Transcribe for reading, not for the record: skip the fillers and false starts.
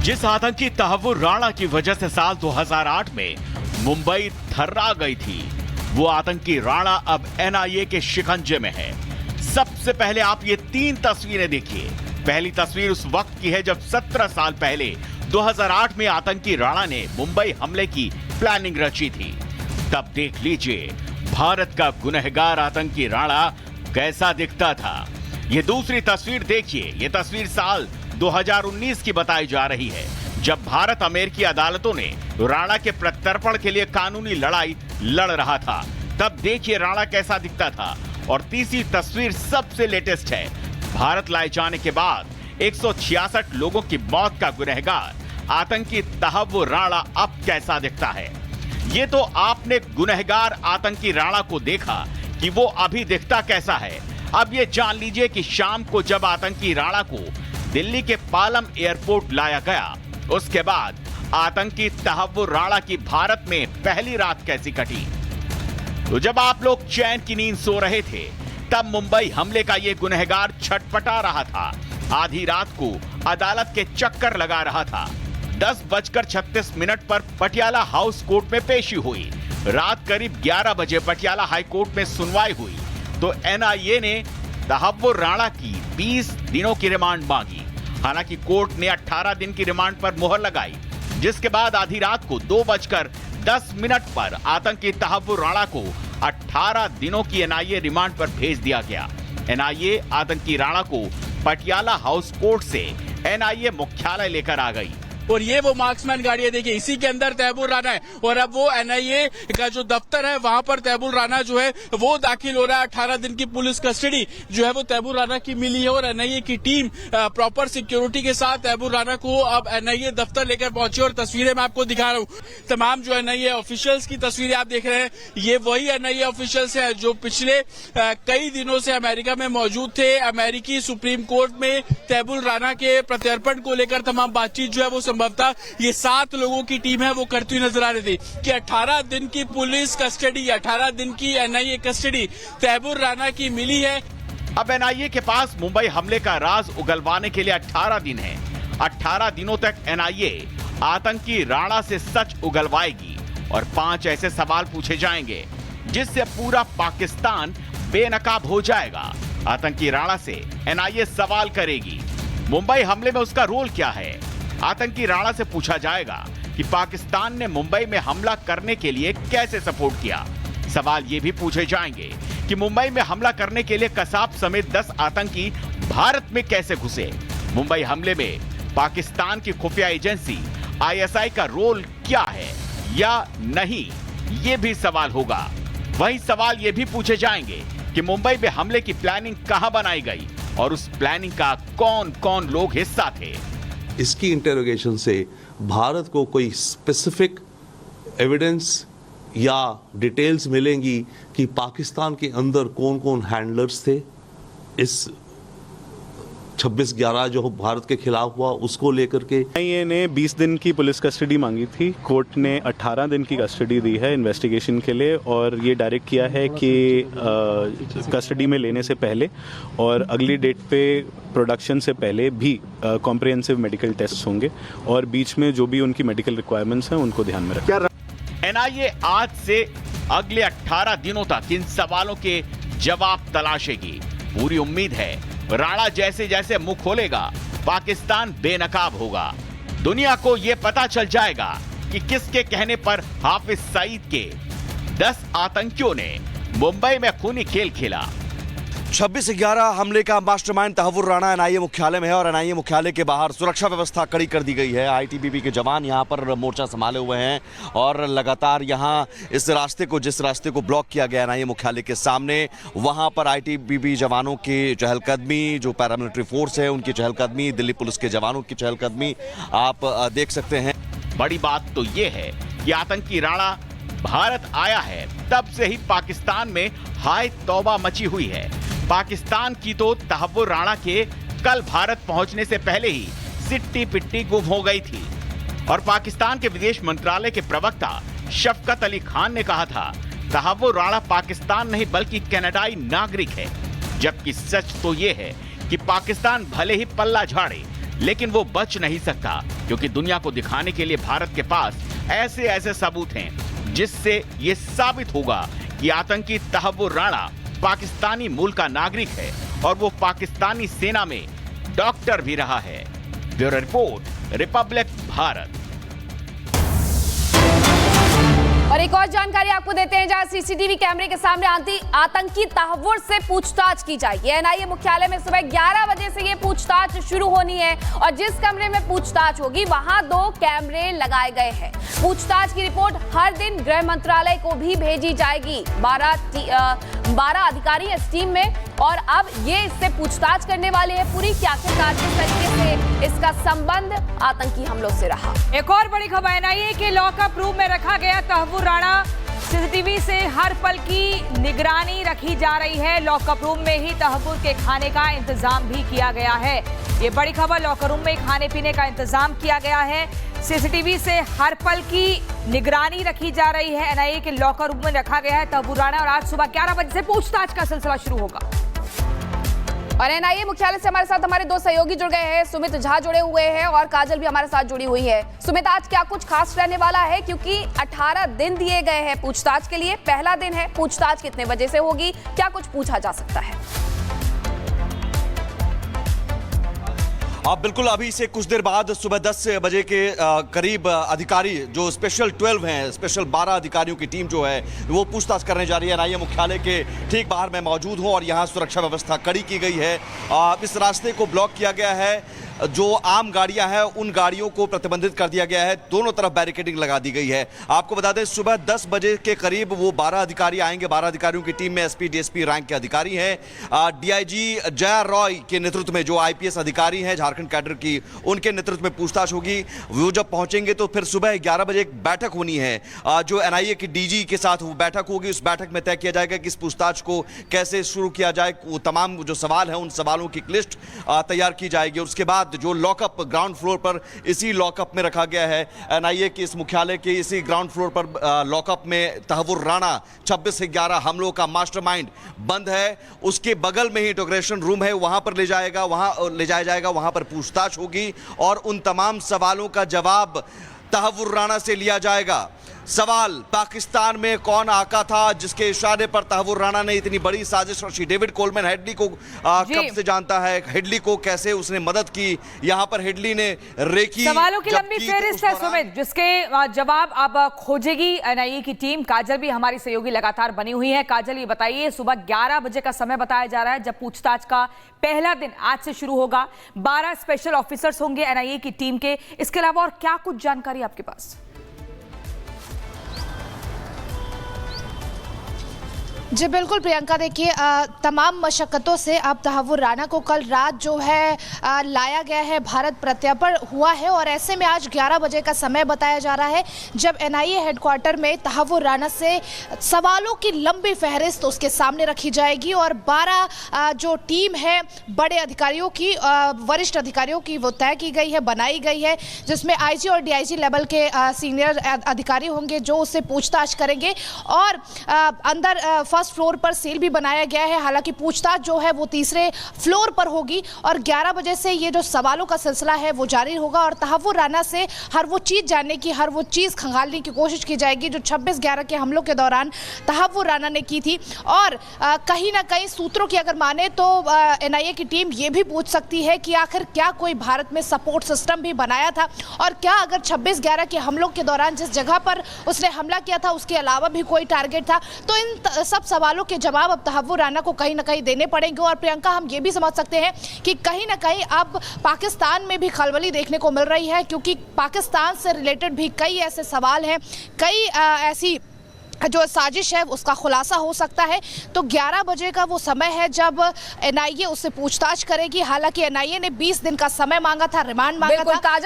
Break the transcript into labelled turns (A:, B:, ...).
A: जिस आतंकी तहव्वुर राणा की वजह से साल 2008 में मुंबई थर्रा गई थी, वो आतंकी राणा अब एनआईए के शिकंजे में है। सबसे पहले आप ये 3 तस्वीरें देखिए। पहली तस्वीर उस वक्त की है जब 17 साल पहले 2008 में आतंकी राणा ने मुंबई हमले की प्लानिंग रची थी। तब देख लीजिए भारत का गुनहगार आतंकी राणा कैसा दिखता था। ये दूसरी तस्वीर देखिए। ये तस्वीर साल 2019 की बताई जा रही है, जब भारत अमेरिकी अदालतों ने राणा के प्रत्यर्पण के लिए कानूनी लड़ाई लड़ रहा था। तब देखिए राणा कैसा दिखता था। और तीसरी तस्वीर सबसे लेटेस्ट है। भारत लाए जाने के बाद 166 लोगों की मौत का गुनहगार आतंकी तहव्वुर राणा अब कैसा दिखता है। ये तो आपने गुनहगार आतंकी राणा को देखा कि वो अभी दिखता कैसा है। अब ये जान लीजिए कि शाम को जब आतंकी राणा को दिल्ली के पालम एयरपोर्ट लाया गया, उसके बाद आतंकी तहव्वुर राणा की भारत में पहली रात कैसी कटी। तो जब आप लोग चैन की नींद सो रहे थे, तब मुंबई हमले का ये गुनहगार छटपटा रहा था। आधी रात को अदालत के चक्कर लगा रहा था। 10:36 पर पटियाला हाउस कोर्ट में पेशी हुई। रात करीब 11 बजे पटियाला हाई कोर्ट में सुनवाई हुई तो एनआईए ने तहव्वुर राणा की 20 दिनों की रिमांड मांगी। हालांकि कोर्ट ने 18 दिन की रिमांड पर मुहर लगाई, जिसके बाद आधी रात को 2:10 पर आतंकी तहव्वुर राणा को 18 दिनों की एनआईए रिमांड पर भेज दिया गया। एनआईए आतंकी राणा को पटियाला हाउस कोर्ट से एनआईए मुख्यालय लेकर आ गई।
B: और ये वो मार्क्समैन गाड़ी है, देखिए इसी के अंदर तहव्वुर राणा है। और अब वो एनआईए का जो दफ्तर है वहां पर तहव्वुर राणा जो है वो दाखिल हो रहा है। 18 दिन की पुलिस कस्टडी जो है वो तहव्वुर राणा की मिली है और एनआईए की टीम प्रॉपर सिक्योरिटी के साथ तहव्वुर राणा को अब एनआईए दफ्तर लेकर पहुंची। और तस्वीरें मैं आपको दिखा रहा हूँ, तमाम जो एनआईए ऑफिशियल्स की तस्वीरें आप देख रहे हैं। ये वही एनआईए ऑफिशियल्स है जो पिछले कई दिनों से अमेरिका में मौजूद थे। अमेरिकी सुप्रीम कोर्ट में तहव्वुर राणा के प्रत्यर्पण को लेकर तमाम बातचीत जो है वो संभवतः ये 7 लोगों की टीम है वो करती हुई नजर आ रही थी कि 18 दिन की पुलिस कस्टडी, 18 दिन की एनआईए कस्टडी तहव्वुर राणा की मिली है।
A: अब एनआईए के पास मुंबई हमले का राज उगलवाने के लिए 18 दिन है। 18 दिनों तक एनआईए आतंकी राणा से सच उगलवाएगी और 5 ऐसे सवाल पूछे जाएंगे जिससे पूरा पाकिस्तान बेनकाब हो जाएगा। आतंकी राणा से एनआईए सवाल करेगी मुंबई हमले में उसका रोल क्या है। आतंकी राणा से पूछा जाएगा कि पाकिस्तान ने मुंबई में हमला करने के लिए कैसे सपोर्ट किया। सवाल ये भी पूछे जाएंगे कि मुंबई में हमला करने के लिए कसाब समेत 10 आतंकी भारत में कैसे घुसे। मुंबई हमले में पाकिस्तान की खुफिया एजेंसी आईएसआई का रोल क्या है या नहीं, ये भी सवाल होगा। वही सवाल ये भी पूछे जाएंगे कि मुंबई में हमले की प्लानिंग कहां बनाई गई और उस प्लानिंग का कौन कौन लोग हिस्सा थे।
C: इसकी इंटेरोगेशन से भारत को कोई स्पेसिफिक एविडेंस या डिटेल्स मिलेंगी कि पाकिस्तान के अंदर कौन कौन हैंडलर्स थे। इस 26/11 जो भारत के खिलाफ हुआ उसको लेकर के
D: एनआईए ने 20 दिन की पुलिस कस्टडी मांगी थी। कोर्ट ने 18 दिन की कस्टडी दी है इन्वेस्टिगेशन के लिए और ये डायरेक्ट किया है कि कस्टडी में लेने से पहले और अगली डेट पे प्रोडक्शन से पहले भी कॉम्प्रिहेंसिव मेडिकल टेस्ट होंगे और बीच में जो भी उनकी मेडिकल रिक्वायरमेंट्स हैं उनको ध्यान में रखें।
A: एनआईए आज से अगले 18 दिनों तक इन सवालों के जवाब तलाशेगी। पूरी उम्मीद है राणा जैसे जैसे मुंह खोलेगा पाकिस्तान बेनकाब होगा। दुनिया को यह पता चल जाएगा कि किसके कहने पर हाफिज सईद के 10 आतंकियों ने मुंबई में खूनी खेल खेला।
E: 26/11 हमले का मास्टरमाइंड तहव्वुर राणा एनआईए मुख्यालय में है और एनआईए मुख्यालय के बाहर सुरक्षा व्यवस्था कड़ी कर दी गई है। आईटीबीपी के जवान यहां पर मोर्चा संभाले हुए हैं और लगातार यहां इस रास्ते को, जिस रास्ते को ब्लॉक किया गया एनआईए मुख्यालय के सामने, वहां पर आईटीबीपी जवानों की चहलकदमी, जो पैरामिलिट्री फोर्स है उनकी चहलकदमी, दिल्ली पुलिस के जवानों की चहलकदमी आप देख सकते हैं।
A: बड़ी बात तो यह है कि आतंकी राणा भारत आया है तब से ही पाकिस्तान में हाय तौबा मची हुई है। पाकिस्तान की तो तहव्वुर राणा के कल भारत पहुंचने से पहले ही सिट्टी पिट्टी गुम हो गई थी। और पाकिस्तान के विदेश मंत्रालय के प्रवक्ता शफकत अली खान ने कहा था तहव्वुर राणा पाकिस्तान नहीं बल्कि कनाडाई नागरिक है। जबकि सच तो यह है कि पाकिस्तान भले ही पल्ला झाड़े लेकिन वो बच नहीं सकता क्योंकि दुनिया को दिखाने के लिए भारत के पास ऐसे ऐसे सबूत हैं जिससे ये साबित होगा कि आतंकी तहव्वुर राणा पाकिस्तानी मूल का नागरिक है और वो पाकिस्तानी सेना में डॉक्टर भी रहा है। Bureau report, Republic Bharat.
F: और एक और जानकारी आपको देते हैं, जहां सीसीटीवी कैमरे के सामने आतंकी तहव्वुर से पूछताछ की जाएगी। एनआईए मुख्यालय में सुबह 11 बजे से ये पूछताछ शुरू होनी है और जिस कमरे में पूछताछ होगी वहां 2 कैमरे लगाए गए हैं। पूछताछ की रिपोर्ट हर दिन गृह मंत्रालय को भी भेजी जाएगी। 12 अधिकारी इस टीम में और अब ये इससे पूछताछ करने वाले हैं पूरी कि आखिरकार किस तरीके से इसका संबंध आतंकी हमलों से रहा।
G: एक और बड़ी खबर, एनआईए के लॉकअप रूम में रखा गया तहव्वुर राणा। सीसीटीवी से हर पल की निगरानी रखी जा रही है। लॉकअप रूम में ही तहव्वुर के खाने का इंतजाम भी किया गया है। ये बड़ी खबर, लॉकर रूम में खाने पीने का इंतजाम किया गया है। सीसीटीवी से हर पल की निगरानी रखी जा रही है। एनआईए के लॉकर रूम में रखा गया है तहव्वुर राणा और आज सुबह 11 बजे से पूछताछ का सिलसिला शुरू होगा।
F: और एनआईए मुख्यालय से हमारे साथ हमारे 2 सहयोगी जुड़ गए हैं। सुमित झा जुड़े हुए हैं और काजल भी हमारे साथ जुड़ी हुई है। सुमित, आज क्या कुछ खास रहने वाला है, क्योंकि 18 दिन दिए गए हैं पूछताछ के लिए। पहला दिन है, पूछताछ कितने बजे से होगी, क्या कुछ पूछा जा सकता है?
E: बिल्कुल, अभी से कुछ देर बाद सुबह 10 बजे के करीब अधिकारी जो स्पेशल 12 हैं, स्पेशल 12 अधिकारियों की टीम जो है वो पूछताछ करने जा रही है। एनआईए मुख्यालय के ठीक बाहर मैं मौजूद हूं और यहां सुरक्षा व्यवस्था कड़ी की गई है। इस रास्ते को ब्लॉक किया गया है। जो आम गाड़ियां हैं उन गाड़ियों को प्रतिबंधित कर दिया गया है। दोनों तरफ बैरिकेडिंग लगा दी गई है। आपको बता दें, सुबह 10 बजे के करीब वो 12 अधिकारी आएंगे। 12 अधिकारियों की टीम में एसपी, डीएसपी रैंक के अधिकारी हैं। डीआईजी जया रॉय के नेतृत्व में जो आईपीएस अधिकारी हैं झारखंड कैडर की, उनके नेतृत्व में पूछताछ होगी। वो जब पहुंचेंगे तो फिर सुबह 11 बजे एक बैठक होनी है जो एनआईए की डीजी के साथ वो बैठक होगी। उस बैठक में तय किया जाएगा कि इस पूछताछ को कैसे शुरू किया जाए। वो तमाम जो सवाल हैं उन सवालों की लिस्ट तैयार की जाएगी। और उसके बाद जो लॉकअप ग्राउंड फ्लोर पर, इसी लॉकअप में रखा गया है एनआईए के इस मुख्यालय के इसी ग्राउंड फ्लोर पर लॉकअप में तहव्वुर राणा 26 से 11 हमलों का मास्टरमाइंड बंद है। उसके बगल में ही इंटरोगेशन रूम है, वहां पर ले जाया जाएगा। वहां पर पूछताछ होगी और उन तमाम सवालों का जवाब तहव्वुर राणा से लिया जाएगा। सवाल, पाकिस्तान में कौन आका था जिसके इशारे पर तहव्वुर राणा ने इतनी बड़ी साजिश रची? डेविड कोलमैन हेडली को कब से जानता है? हेडली को कैसे उसने मदद की? यहाँ पर हेडली ने रेकी।
G: सवालों की लंबी फेहरिस्त है सुमित, जिसके जवाब अब खोजेगी एनआईए की टीम। काजल भी हमारी सहयोगी लगातार बनी हुई है। काजल, ये बताइए, सुबह 11 बजे का समय बताया जा रहा है जब पूछताछ का पहला दिन आज से शुरू होगा। 12 स्पेशल ऑफिसर्स होंगे एनआईए की टीम के। इसके अलावा और क्या कुछ जानकारी आपके पास?
H: जी बिल्कुल प्रियंका, देखिए तमाम मशक्क़तों से अब तहव्वुर राणा को कल रात जो है लाया गया है, भारत प्रत्यर्पण हुआ है और ऐसे में आज 11 बजे का समय बताया जा रहा है जब एनआईए हेडक्वार्टर में तहव्वुर राणा से सवालों की लंबी फहरिस्त उसके सामने रखी जाएगी और 12 जो टीम है बड़े अधिकारियों की, वरिष्ठ अधिकारियों की वो तय की गई है, बनाई गई है, जिसमें आईजी और डीआईजी लेवल के सीनियर अधिकारी होंगे जो उससे पूछताछ करेंगे। और अंदर फर्स्ट फ्लोर पर सेल भी बनाया गया है। हालांकि पूछताछ जो है वो तीसरे फ्लोर पर होगी और 11 बजे से ये जो सवालों का सिलसिला है वो जारी होगा और तहव्वुर राणा से हर वो चीज़ जानने की, हर वो चीज़ खंगालने की कोशिश की जाएगी जो 26/11 के हमलों के दौरान तहव्वुर राणा ने की थी। और कहीं ना कहीं सूत्रों की अगर माने तो एनआईए की टीम ये भी पूछ सकती है कि आखिर क्या कोई भारत में सपोर्ट सिस्टम भी बनाया था और क्या अगर 26/11 के हमलों के दौरान जिस जगह पर उसने हमला किया था उसके अलावा भी कोई टारगेट था। तो इन सब सवालों के जवाब अब तहव्वुर राणा को कहीं ना कहीं देने पड़ेंगे। और प्रियंका, हम ये भी समझ सकते हैं कि कहीं ना कहीं अब पाकिस्तान में भी खलबली देखने को मिल रही है, क्योंकि पाकिस्तान से रिलेटेड भी कई ऐसे सवाल हैं, कई ऐसी जो साजिश है उसका खुलासा हो सकता है। तो 11 बजे का वो समय है जब एनआईए उससे पूछताछ करेगी। हालांकि एनआईए ने 20 दिन का समय मांगा था, रिमांड मांगा था।